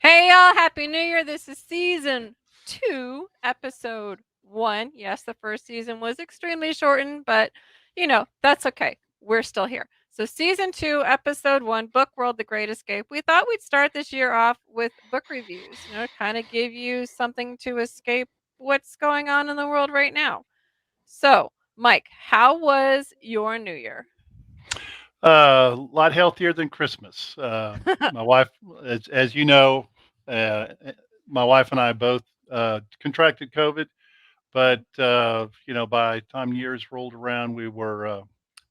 Hey y'all, Happy New Year. This is season 2, episode 1. Yes, the first season was extremely shortened, but that's okay. We're still here. So, season 2, episode 1, Book World The Great Escape. We thought we'd start this year off with book reviews, kind of give you something to escape what's going on in the world right now. So, Mike, how was your New Year? A lot healthier than Christmas. My wife, as you know, uh, my wife and I both contracted COVID, but by the time years rolled around, we were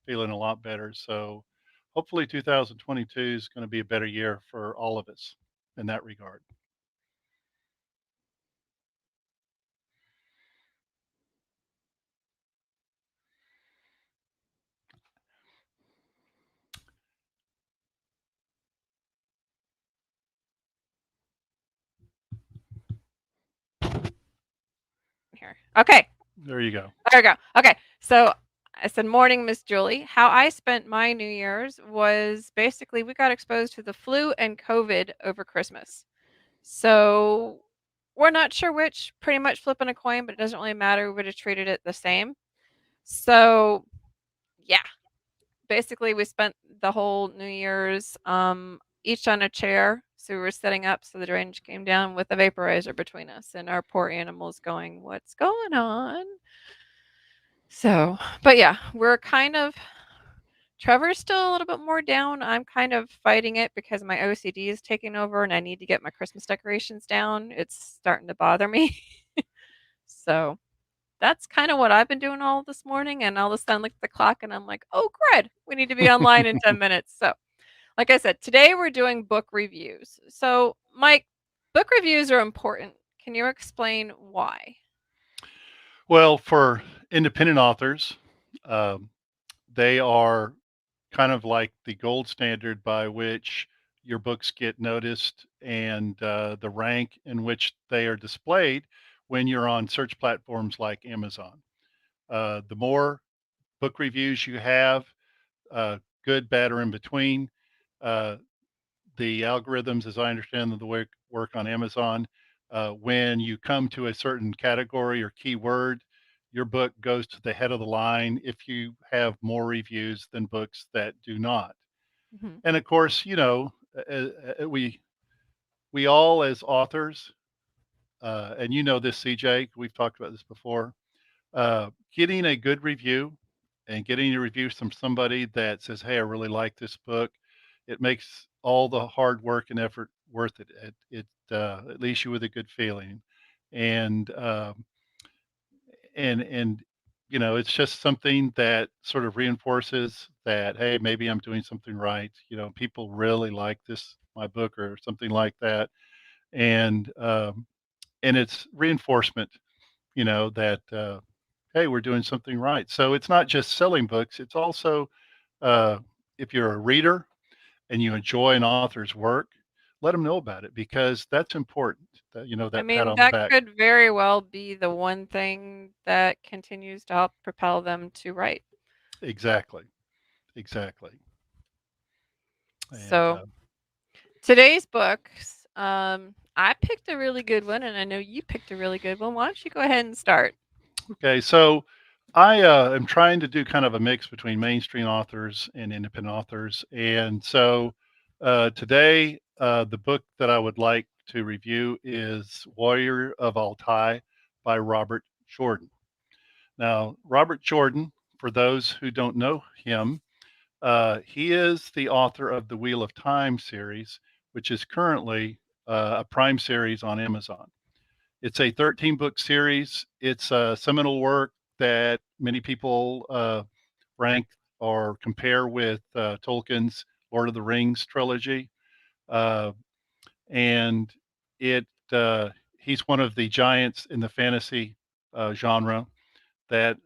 feeling a lot better. So, hopefully, 2022 is going to be a better year for all of us in that regard. Here. Okay. There you go. There we go. Okay. So I said, Morning, Miss Julie. How I spent my New Year's was basically we got exposed to the flu and COVID over Christmas. So we're not sure which, pretty much flipping a coin, but it doesn't really matter. We would have treated it the same. So, yeah, basically, we spent the whole New Year's each on a chair. So we were sitting up so the drainage came down with a vaporizer between us and our poor animals going, What's going on? So, but yeah, we're kind of Trevor's still a little bit more down. I'm kind of fighting it because my OCD is taking over and I need to get my Christmas decorations down. It's starting to bother me. So that's kind of what I've been doing all this morning. And all of a sudden, look at the clock and I'm like, oh, crud, we need to be online in 10 minutes. So, like I said, today we're doing book reviews. So, Mike, book reviews are important. Can you explain why? Well, for independent authors, um, they are kind of like the gold standard by which your books get noticed and the rank in which they are displayed when you're on search platforms like Amazon. The more book reviews you have, uh, good, bad, or in between, uh, the algorithms, as I understand them, the way work on Amazon, when you come to a certain category or keyword, your book goes to the head of the line if you have more reviews than books that do not. Hmm. And of course, uh, we all as authors, and you know this, CJ, we've talked about this before. Getting a good review and getting a review from somebody that says, "Hey, I really like this book," it makes all the hard work and effort worth it. It leaves you with a good feeling, and it's just something that sort of reinforces that, hey, maybe I'm doing something right. People really like this my book or something like that, and it's reinforcement, that hey, we're doing something right. So it's not just selling books; it's also uh, if you're a reader and you enjoy an author's work, let them know about it because that's important. I That pat mean, on the that back. could very well be the one thing that continues to help propel them to write. Exactly, exactly. And So, today's books, I picked a really good one, and I know you picked a really good one. Why don't you go ahead and start? okay, so I am trying to do kind of a mix between mainstream authors and independent authors, and so today the book that I would like to review is Warrior of Altai by Robert Jordan. Now, Robert Jordan, for those who don't know him, he is the author of the Wheel of Time series, which is currently a prime series on Amazon. It's a 13 book series. It's a seminal work that many people rank or compare with Tolkien's Lord of the Rings trilogy. Uh, and it he's one of the giants in the fantasy genre that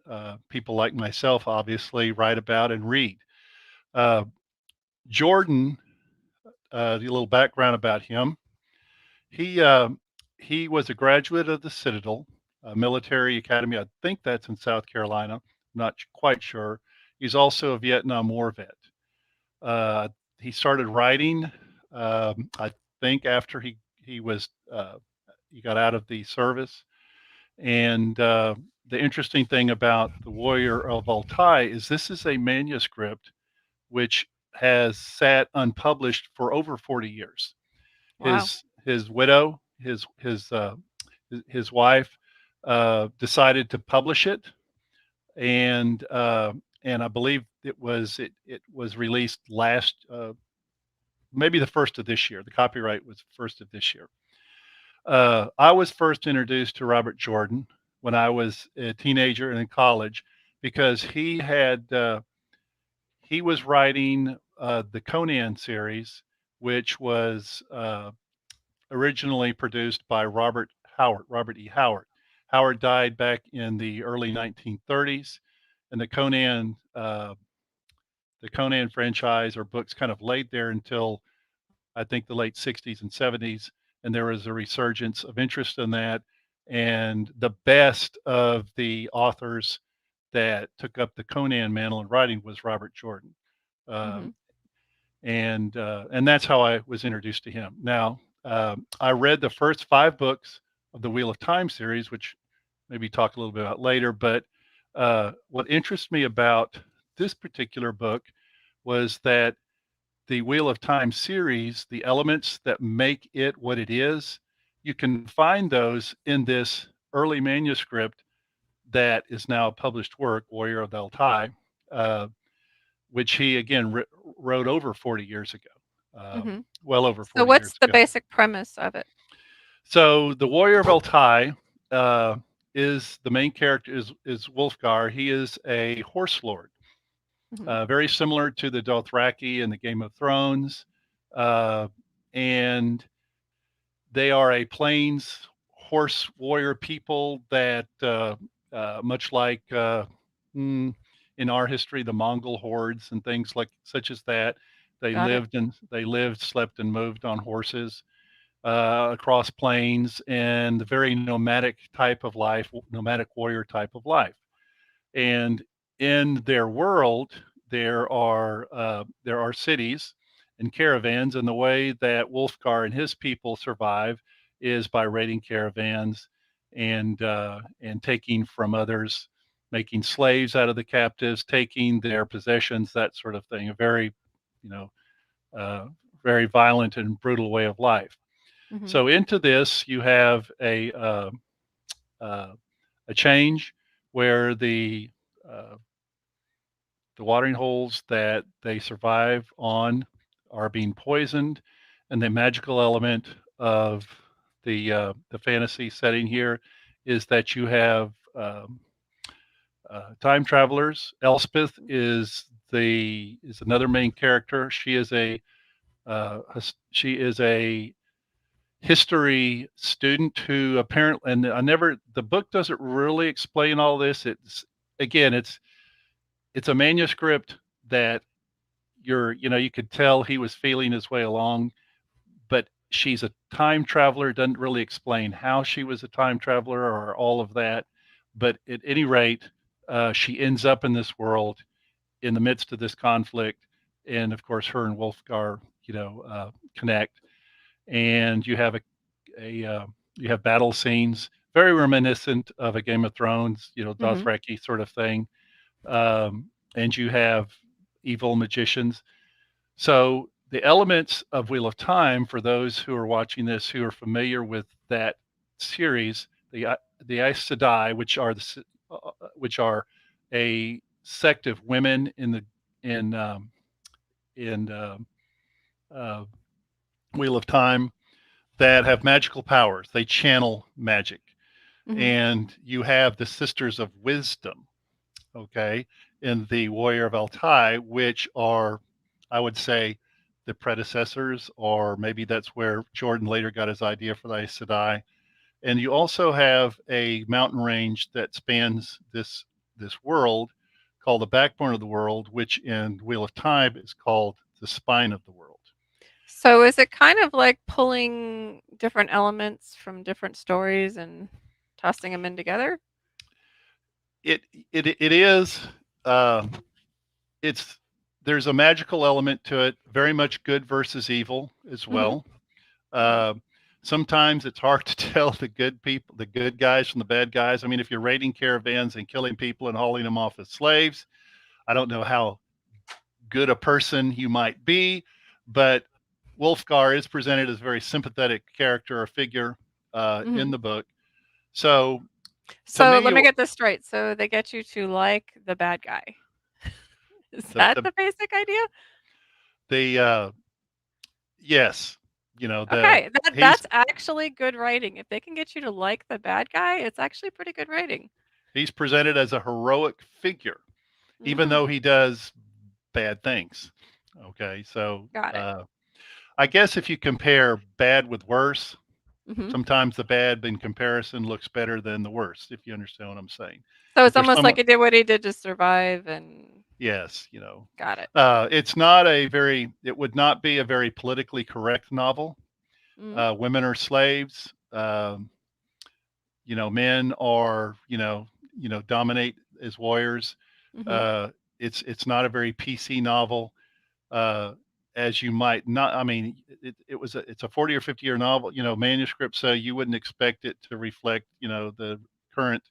people like myself obviously write about and read. Uh, Jordan, a little background about him. He uh, he was a graduate of the Citadel Military Academy. I think that's in South Carolina. I'm not quite sure. He's also a Vietnam War vet. Uh, he started writing, I think, after he he was he got out of the service. And the interesting thing about the Warrior of Altai is this is a manuscript which has sat unpublished for over 40 years. Wow. His widow, his wife, decided to publish it, and I believe it was released last maybe the first of this year. The copyright was first of this year. I was first introduced to Robert Jordan when I was a teenager and in college because he was writing the Conan series, which was originally produced by Robert E. Howard. Howard died back in the early 1930s, and the Conan franchise or books kind of laid there until I think the late 60s and 70s, and there was a resurgence of interest in that. And the best of the authors that took up the Conan mantle in writing was Robert Jordan. Mhm. Um, and that's how I was introduced to him. Now, I read the first 5 books of the Wheel of Time series, which maybe talk a little bit about later. But what interests me about this particular book was that the Wheel of Time series, the elements that make it what it is, you can find those in this early manuscript that is now a published work, Warrior of Altai, uh, which he again wrote over 40 years ago, Mhm. well over So 40 what's years the ago. basic premise of it? So the Warrior of Altai uh, is the main character is Wolfgar. He is a horse lord, Mhm. very similar to the Dothraki in the Game of Thrones, uh, and they are a plains horse warrior people that, much like mm, in our history, the Mongol hordes and things like such as that, Got it. they lived, slept, and moved on horses across plains and the very nomadic type of life, nomadic warrior type of life. And in their world, there are cities and caravans, and the way that Wolfgar and his people survive is by raiding caravans and taking from others, making slaves out of the captives, taking their possessions, that sort of thing. A very, you know, uh, very violent and brutal way of life. Mhm. So into this, you have uh, a change where uh, the watering holes that they survive on are being poisoned, and the magical element of the fantasy setting here is that you have time travelers. Elspeth is another main character. She is a history student who apparently, and I never, the book doesn't really explain all this. Again, it's a manuscript that you could tell he was feeling his way along, but she's a time traveler. Doesn't really explain how she was a time traveler or all of that. But at any rate, she ends up in this world in the midst of this conflict, and of course, her and Wolfgar, connect, and a you have battle scenes very reminiscent of a Game of Thrones, Mhm. Dothraki sort of thing, and you have evil magicians. So the elements of Wheel of Time, for those who are watching this who are familiar with that series, the Aes Sedai, which are a sect of women in in uh, Wheel of Time that have magical powers. They channel magic, Mhm. and you have the Sisters of Wisdom, okay, in the Warrior of Altai, which are, I would say, the predecessors, or maybe that's where Jordan later got his idea for the Aes Sedai. And you also have a mountain range that spans this world called the backbone of the world, which in Wheel of Time is called the spine of the world. So is it kind of like pulling different elements from different stories and tossing them in together? It it is um, it's there's a magical element to it, very much good versus evil as Mhm. well. Mhm. Uh, sometimes it's hard to tell the good people, the good guys from the bad guys. I mean, if you're raiding caravans and killing people and hauling them off as slaves, I don't know how good a person you might be, but Wolfgar is presented as a very sympathetic character or figure in Mhm. the book. So to So, me, let me get this straight. So, they get you to like the bad guy. Is the that the the basic idea? the yes, you know the Okay, he's that's actually good writing. If they can get you to like the bad guy, it's actually pretty good writing. he's presented as a heroic figure, even Mhm. though he does bad things. Okay, so Got it. I guess if you compare bad with worse, Mhm. sometimes the bad in comparison looks better than the worst, if you understand what I'm saying. So, If it's there's almost some, like he did what he did to survive and yes, got it. it's not a very, it would not be a very politically correct novel. Mhm. Women are slaves. Men are, dominate as warriors. Mhm. Uh, it's not a very PC novel. uh, as you might not. I mean, it's a 40 or 50-year novel, manuscript, so you wouldn't expect it to reflect, the current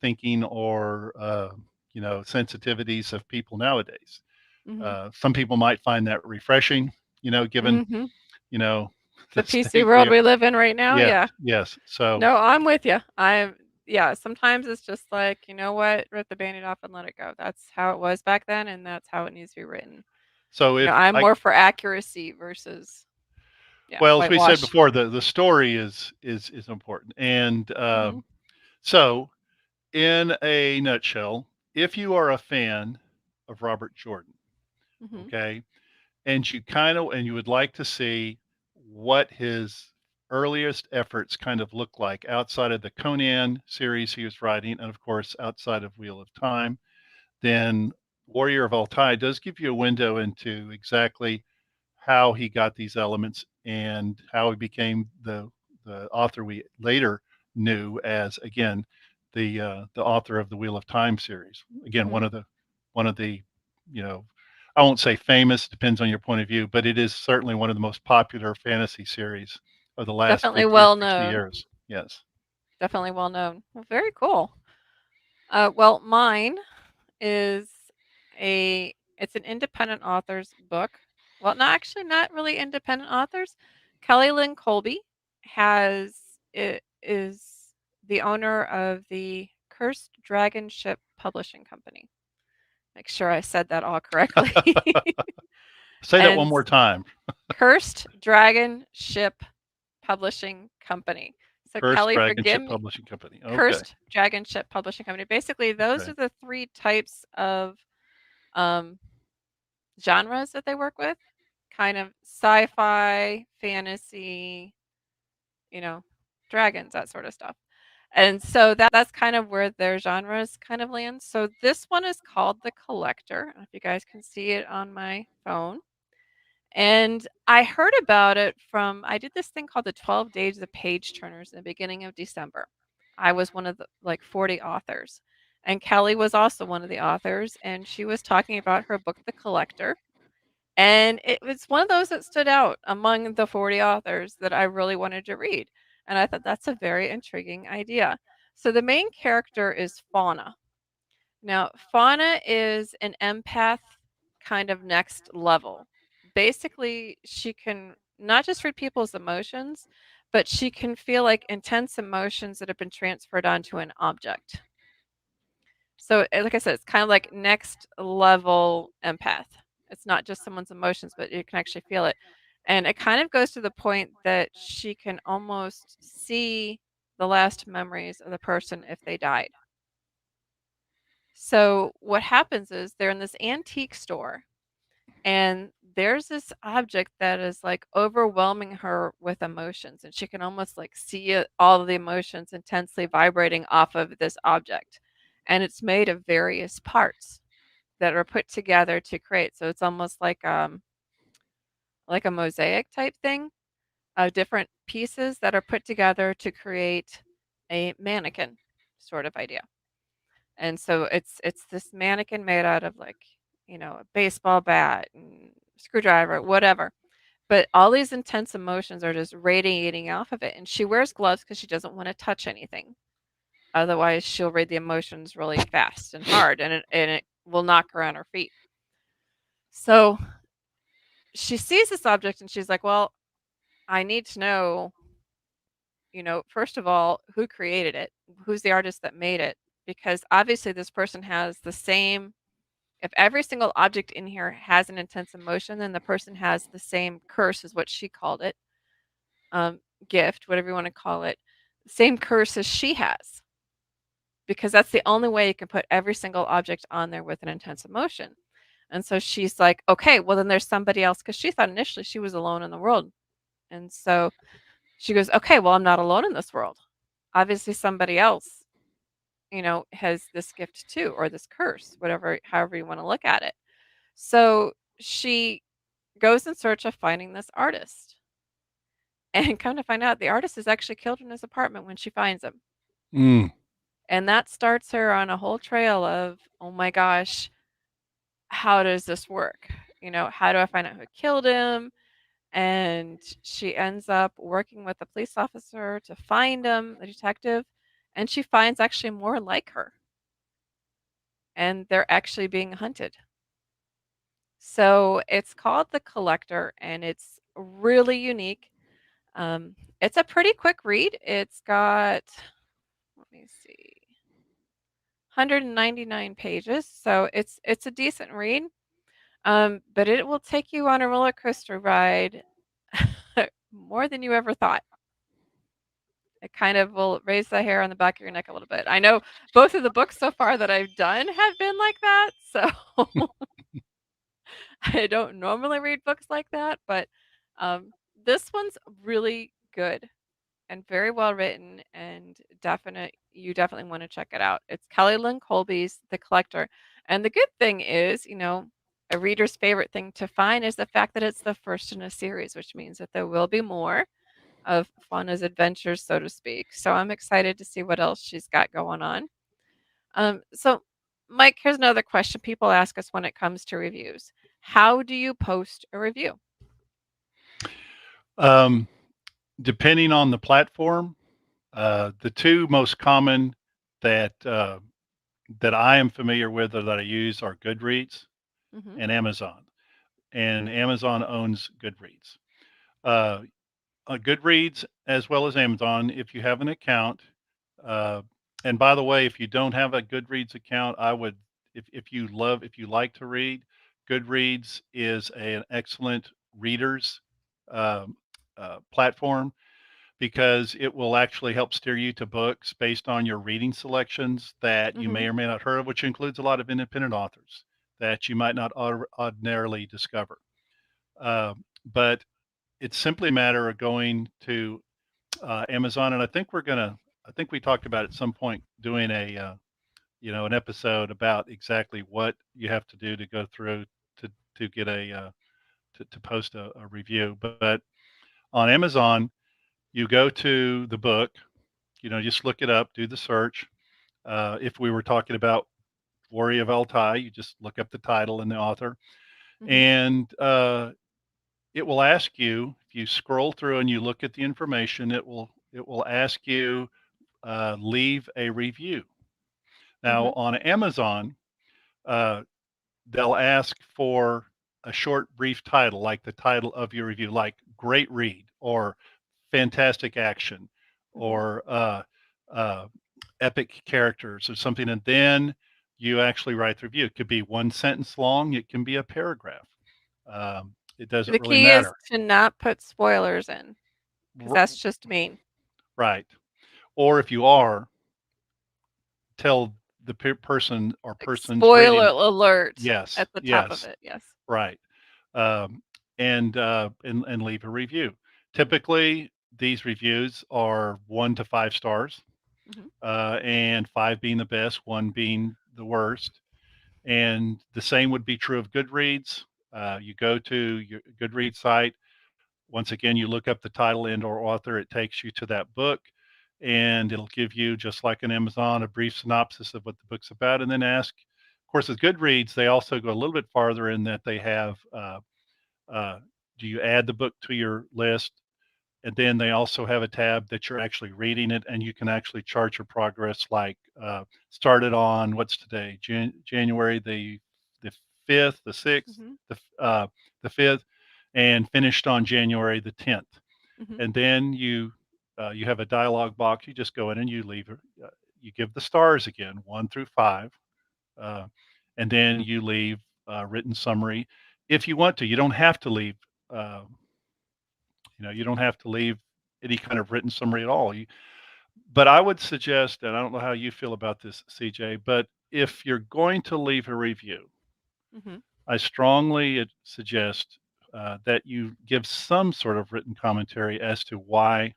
thinking or sensitivities of people nowadays. Mhm. Some people might find that refreshing, given Mhm. you know The the PC state world we. we live in right now, Yes, yeah. yes. So No, I'm with you. Yeah, sometimes it's just like, you know what? Rip the Band-Aid off and let it go. That's how it was back then, and that's how it needs to be written. so if I'm I more for accuracy versus, yeah, well, as we said whitewash. before, the story is important, and Mhm. so in a nutshell, if you are a fan of Robert Jordan, Mhm. okay, and you would like to see what his earliest efforts kind of look like outside of the Conan series he was writing, and of course outside of Wheel of Time, then Warrior of Altai does give you a window into exactly how he got these elements and how he became the author we later knew as, again, the author of the Wheel of Time series. Again, Mhm. one of the you know I won't say famous, depends on your point of view, but it is certainly one of the most popular fantasy series of the last Definitely 50 or well 60 known. years. Yes. Definitely well known. Well, very cool. Well, mine is it's an independent author's book. Well, no, actually not really independent authors. Kelly Lynn Colby has it is the owner of the Cursed Dragon Ship Publishing Company. Make sure I said that all correctly. Say that one And more time. Cursed Dragon Ship Publishing Company. So Cursed Kelly, Dragon forgive Ship me. Publishing Company. Okay. Cursed Dragon Ship Publishing Company. Basically, those Okay. are the three types of um, genres that they work with, kind of sci-fi, fantasy, you know, dragons, that sort of stuff. And so that's kind of where their genres kind of land. So this one is called The Collector. I don't know if you guys can see it on my phone. And I heard about it from I did this thing called the 12 Days of Page Turners in the beginning of December. I was one of the like 40 authors. And Kelly was also one of the authors, and she was talking about her book, The Collector. And it was one of those that stood out among the 40 authors that I really wanted to read. And I thought that's a very intriguing idea. So the main character is Fauna. Now, Fauna is an empath kind of next level. Basically, she can not just read people's emotions, but she can feel like intense emotions that have been transferred onto an object. So, like I said, it's kind of like next level empath. It's not just someone's emotions, but you can actually feel it. And it kind of goes to the point that she can almost see the last memories of the person if they died. So, what happens is they're in this antique store, and there's this object that is like overwhelming her with emotions, and she can almost like see it, all of the emotions intensely vibrating off of this object. And it's made of various parts that are put together to create. So it's almost like a mosaic type thing of different pieces that are put together to create a mannequin sort of idea. And so it's this mannequin made out of like, a baseball bat and screwdriver, whatever. but all these intense emotions are just radiating off of it. And she wears gloves because she doesn't want to touch anything. Otherwise, she'll read the emotions really fast and hard, and it will knock her on her feet. So she sees this object and she's like, "Well, I need to know, first of all, who created it? Who's the artist that made it? Because obviously this person has the same, if every single object in here has an intense emotion, then the person has the same curse, is what she called it, um, gift, whatever you want to call it, same curse as she has, because that's the only way you can put every single object on there with an intense emotion." And so she's like, okay, well, then there's somebody else, because she thought initially she was alone in the world. And so she goes, okay, well, I'm not alone in this world. Obviously, somebody else, has this gift too, or this curse, whatever, however you want to look at it. So she goes in search of finding this artist. And come to find out, the artist is actually killed in his apartment when she finds him. Mm. And that starts her on a whole trail of, oh my gosh, how does this work? How do I find out who killed him? And she ends up working with a police officer to find him, the detective, and she finds actually more like her, and they're actually being hunted. So it's called The Collector, and it's really unique. It's a pretty quick read. It's got, let me see, 199 pages, so it's a decent read. But it will take you on a roller coaster ride more than you ever thought. It kind of will raise the hair on the back of your neck a little bit. I know both of the books so far that I've done have been like that, so I don't normally read books like that, but this one's really good and very well written, and you definitely want to check it out. It's Kelly Lynn Colby's The Collector. And the good thing is, a reader's favorite thing to find is the fact that it's the first in a series, which means that there will be more of Fauna's adventures, so to speak. So I'm excited to see what else she's got going on. So, Mike, here's another question people ask us when it comes to reviews. How do you post a review? Um, Depending on the platform, the two most common that that I am familiar with or that I use are Goodreads Hmm. and Amazon. And Amazon owns Goodreads. Uh, Goodreads as well as Amazon, if you have an account. Uh, and by the way, if you don't have a Goodreads account, I would, if you like to read, Goodreads is an excellent readers um, platform because it will actually help steer you to books based on your reading selections that you Hmm. may or may not heard of, which includes a lot of independent authors that you might not ordinarily discover. But it's simply a matter of going to Amazon, and I think we talked about at some point doing an episode about exactly what you have to do to go through to get to post a review. But on Amazon, you go to the book, just look it up, do the search. If we were talking about Warrior of Altai, you just look up the title and the author, Hmm. and it will ask you if you scroll through and you look at the information. It will ask you leave a review. Now Hmm. on Amazon, uh, they'll ask for a short, brief title, like the title of your review, like "Great Read" or "Fantastic Action" Hmm. or uh, "Epic Characters" or something, and then you actually write the review. It could be one sentence long. It can be a paragraph. It doesn't The really key is matter. to not put spoilers in, because R- that's just mean. right. Or if you are, tell the person or Like persons spoiler reading it. alert Yes, at the top of yes, it. Yes. right. Um, and leave a review. Typically, these reviews are 1 to 5 stars, Hmm. and five being the best, one being the worst. And the same would be true of Goodreads. You go to your Goodreads site. Once again, you look up the title and/or author. It takes you to that book, and it'll give you, just like an Amazon, a brief synopsis of what the book's about, and then ask. Of course, with Goodreads, they also go a little bit farther in that they have uh, do you add the book to your list? And then they also have a tab that you're actually reading it, and you can actually chart your progress. Like started on what's today, January the 5th, the 6th, Mhm. the the 5th, and finished on January the 10th. Mhm. And then you have a dialog box. You just go in and you leave. You give the stars again, 1 through 5, uh, and then you leave written summary if you want to. You don't have to leave. Uh, you don't have to leave any kind of written summary at all. But I would suggest, and I don't know how you feel about this, CJ, but if you're going to leave a review, Mhm. I strongly suggest that you give some sort of written commentary as to why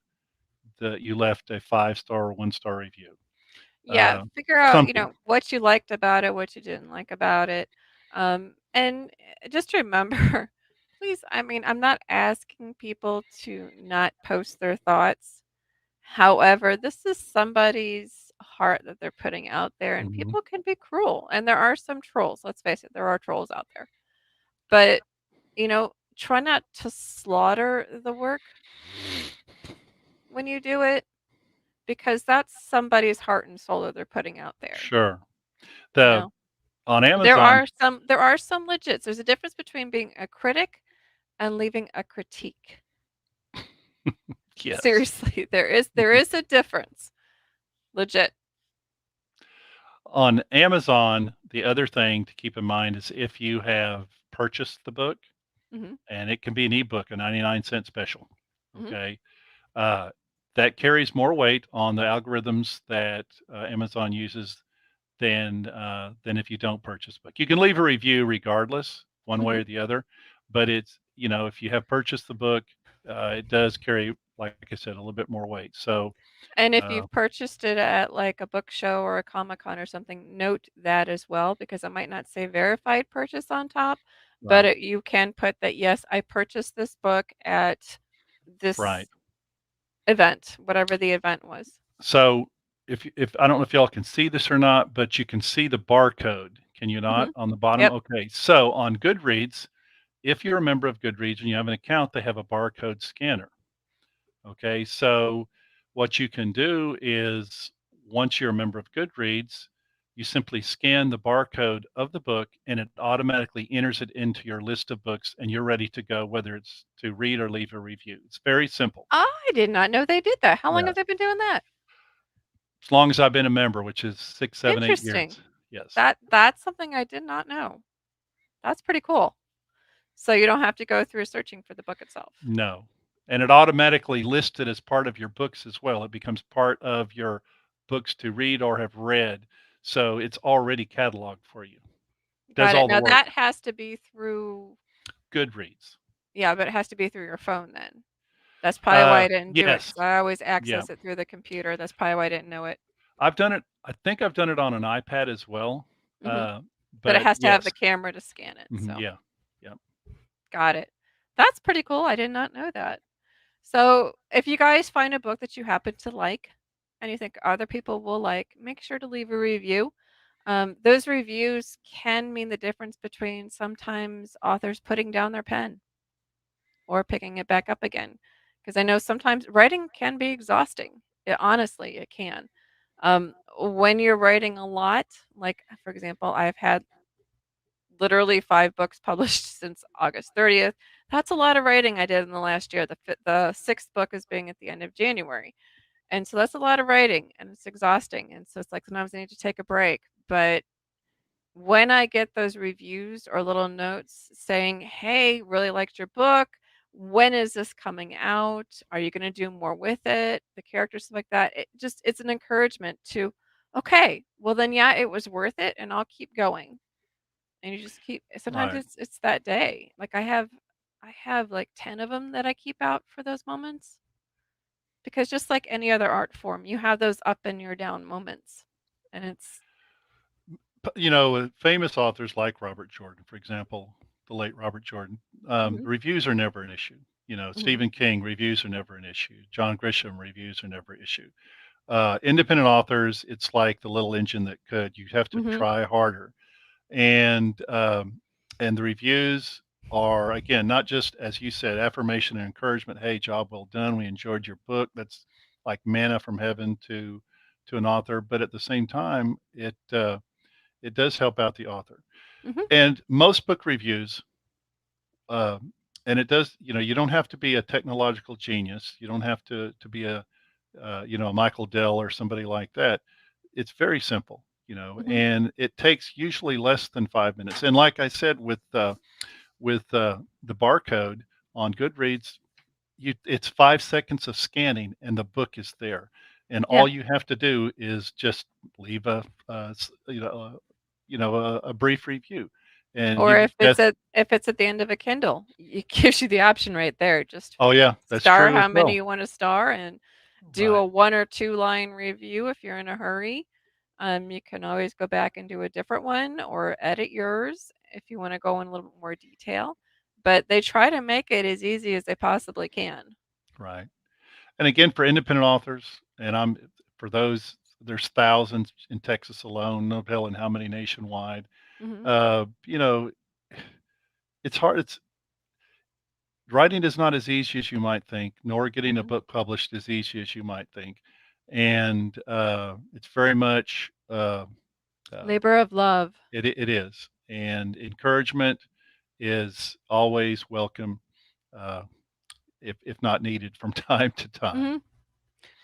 you left a 5 star or 1 star review. Yeah, Uh, figure out, Something, what you liked about it, what you didn't like about it. And just remember, please, I mean, I'm not asking people to not post their thoughts. However, this is somebody's heart that they're putting out there, and mhm, people can be cruel. And there are some trolls. Let's face it, there are trolls out there. But, try not to slaughter the work when you do it, because that's somebody's heart and soul that they're putting out there, sure. you The know? On There Amazon, are some legits. There's a difference between being a critic and leaving a critique. yes. Seriously, there is a difference. Legit. On Amazon, the other thing to keep in mind is if you have purchased the book, Mhm. and it can be an ebook, a 99-cent special. Mhm. Okay. Uh, that carries more weight on the algorithms that Amazon uses than if you don't purchase a book. You can leave a review regardless, one way Mhm. or the other, but if you have purchased the book, it does carry, like I said, a little bit more weight. So, And if uh, you've purchased it at like a book show or a Comic-Con or something, note that as well, because it might not say verified purchase on top, but right, you can put that, yes, I purchased this book at right. this event, whatever the event was. So if I don't know if y'all can see this or not, but you can see the barcode. Can you not Mhm. on the bottom? Yep. Okay. So on Goodreads, if you're a member of Goodreads and you have an account, they have a barcode scanner. Okay. So what you can do is once you're a member of Goodreads, you simply scan the barcode of the book and it automatically enters it into your list of books and you're ready to go, whether it's to read or leave a review. It's very simple. I did not know they did that. How long Yeah. have they been doing that? As long as I've been a member, which is 6, 7, 8 years. Interesting. Yes. That's something I did not know. That's pretty cool. So you don't have to go through searching for the book itself. No. And it automatically lists it as part of your books as well. It becomes part of your books to read or have read. So it's already cataloged for you. Does Got it. all the Now work. that has to be through, Goodreads. yeah, but it has to be through your phone then. That's probably why I didn't do it, Yes. because I always Yeah. access it through the computer. That's probably why I didn't know it. I've done it. I think I've done it on an iPad as well. Mhm. Uh, But it but has to have yes. the camera to scan it, so Yeah. Yeah. got it. That's pretty cool. I did not know that. So, if you guys find a book that you happen to like and you think other people will like, make sure to leave a review. Those reviews can mean the difference between sometimes authors putting down their pen or picking it back up again. Because I know sometimes writing can be exhausting. Honestly, it can. When you're writing a lot, like for example, I've had literally 5 books published since August 30th. That's a lot of writing I did in the last year. The sixth book is being at the end of January. And so that's a lot of writing and it's exhausting. And so it's like sometimes I need to take a break. But when I get those reviews or little notes saying, "Hey, really liked your book. When is this coming out? Are you going to do more with it?" The characters stuff like that. It's an encouragement to, okay, well then yeah, it was worth it and I'll keep going. And you just keep sometimes Right. it's that day. Like I have like 10 of them that I keep out for those moments because just like any other art form, you have those up and your down moments. And it's Famous authors like Robert Jordan, for example, the late Robert Jordan, mhm, reviews are never an issue. mhm, Stephen King, reviews are never an issue. John Grisham, reviews are never an issue. Independent authors, it's like the little engine that could. You have to mhm. try harder, and the reviews. are, again, not just, as you said, affirmation and encouragement. Hey, job well done. We enjoyed your book. That's like manna from heaven to an author. But at the same time, it does help out the author. Mhm. And most book reviews, uh, and it does, you don't have to be a technological genius. You don't have to be a Michael Dell or somebody like that. It's very simple, Mhm. and it takes usually less than 5 minutes. And like I said, with the barcode on Goodreads, it's 5 seconds of scanning, and the book is there. And Yeah. all you have to do is just leave a brief review, and Or you if it's that's at the end of a Kindle, it gives you the option right there. Just oh yeah, that's star true as how many well. you want to star and do Right, a 1 or 2 line review if you're in a hurry. You can always go back and do a different one or edit yours if you want to go in a little bit more detail. But they try to make it as easy as they possibly can. right. And again, for independent authors, and for those, there's thousands in Texas alone, no telling how many nationwide. Hmm. Uh, you know, it's hard. It's Writing is not as easy as you might think, nor getting a Hmm. book published as easy as you might think. And it's very much uh, Labor of love. it is. And encouragement is always welcome, uh, if not needed from time to time. Hmm.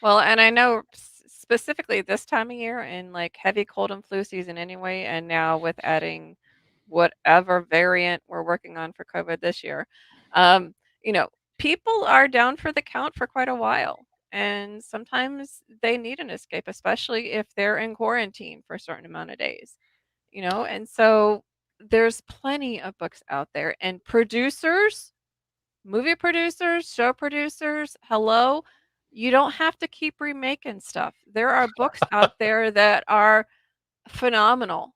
Well, and I know specifically this time of year in like heavy cold and flu season anyway, and now with adding whatever variant we're working on for COVID this year, um, you know, people are down for the count for quite a while. And sometimes they need an escape, especially if they're in quarantine for a certain amount of days, and so there's plenty of books out there. And producers, movie producers, show producers, hello, you don't have to keep remaking stuff. There are books out there that are phenomenal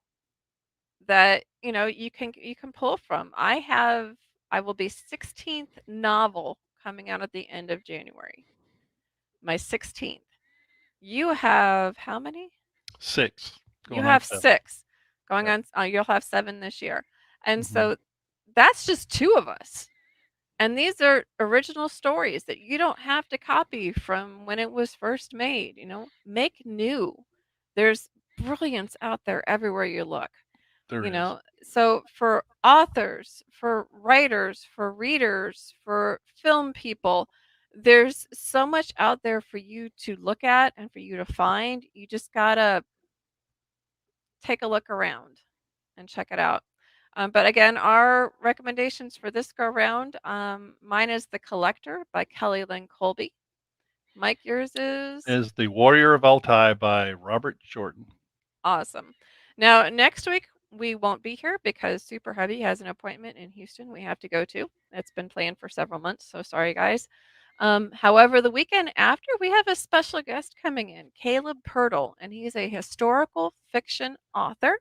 that, you can pull from. I will be 16th novel coming out at the end of January. My 16th. You have how many? Six, You going on have seven. 6 going Yep. on. You'll have 7 this year. And Hmm. so that's just 2 of us. And these are original stories that you don't have to copy from when it was first made, make new. There's brilliance out there everywhere you look, There is. So for authors, for writers, for readers, for film people, there's so much out there for you to look at and for you to find. You just got to take a look around and check it out. But again, our recommendations for this go round, mine is The Collector by Kelly Lynn Colby. Mike, yours is Is The Warrior of Altai by Robert Jordan. awesome. Now, next week, we won't be here because Super Hubby has an appointment in Houston we have to go to. It's been planned for several months, so sorry, guys. However, the weekend after, we have a special guest coming in, Caleb Purtle, and he's a historical fiction author.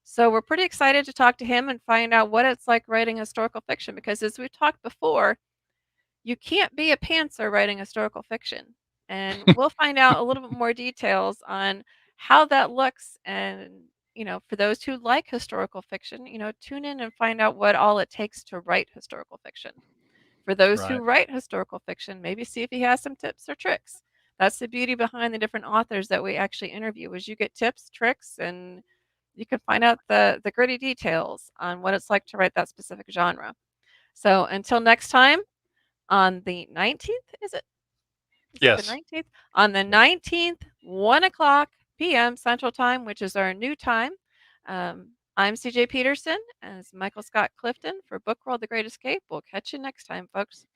So we're pretty excited to talk to him and find out what it's like writing historical fiction because, as we've talked before, you can't be a pantser writing historical fiction. And we'll find out a little bit more details on how that looks. And, for those who like historical fiction, tune in and find out what all it takes to write historical fiction. For those who Right. write historical fiction, maybe see if he has some tips or tricks. That's the beauty behind the different authors that we actually interview is you get tips, tricks, and you can find out the gritty details on what it's like to write that specific genre. So until next time, on the 19th, is it? Is it the Yes. 19th? On the Yes. 19th, 1 o'clock p.m. Central Time, which is our new time. I'm C.J. Peterson as Michael Scott Clifton for Book World: The Great Escape. We'll catch you next time, folks.